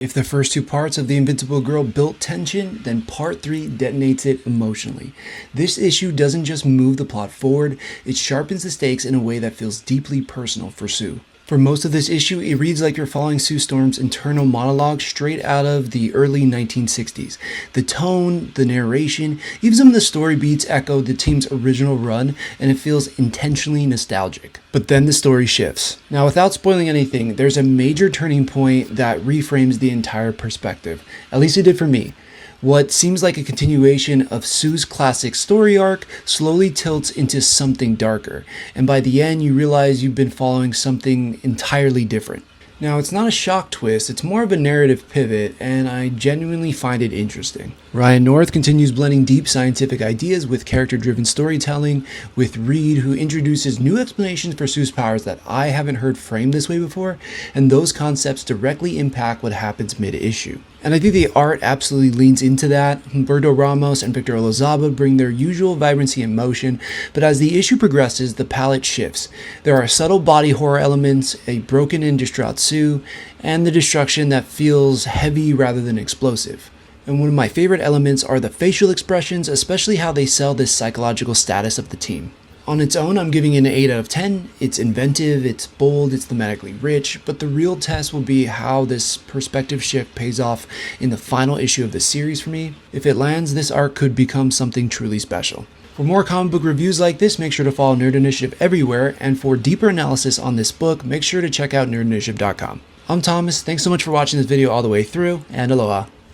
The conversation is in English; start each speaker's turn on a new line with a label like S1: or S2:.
S1: If the first two parts of The Invincible Girl built tension, then part 3 detonates it emotionally. This issue doesn't just move the plot forward, it sharpens the stakes in a way that feels deeply personal for Sue. For most of this issue, it reads like you're following Sue Storm's internal monologue straight out of the early 1960s. The tone, the narration, even some of the story beats echo the team's original run, and it feels intentionally nostalgic. But then the story shifts. Now, without spoiling anything, there's a major turning point that reframes the entire perspective. At least it did for me. What seems like a continuation of Sue's classic story arc slowly tilts into something darker, and by the end you realize you've been following something entirely different. Now, it's not a shock twist, it's more of a narrative pivot, and I genuinely find it interesting. Ryan North continues blending deep scientific ideas with character-driven storytelling, with Reed, who introduces new explanations for Sue's powers that I haven't heard framed this way before, and those concepts directly impact what happens mid-issue. And I think the art absolutely leans into that. Humberto Ramos and Victor Olazaba bring their usual vibrancy and motion, but as the issue progresses, the palette shifts. There are subtle body horror elements, a broken and distraught Sue, and the destruction that feels heavy rather than explosive. And one of my favorite elements are the facial expressions, especially how they sell this psychological status of the team. On its own, I'm giving it an 8 out of 10. It's inventive, it's bold, it's thematically rich, but the real test will be how this perspective shift pays off in the final issue of the series for me. If it lands, this arc could become something truly special. For more comic book reviews like this, make sure to follow Nerd Initiative everywhere, and for deeper analysis on this book, make sure to check out nerdinitiative.com. I'm Thomas, thanks so much for watching this video all the way through, and aloha.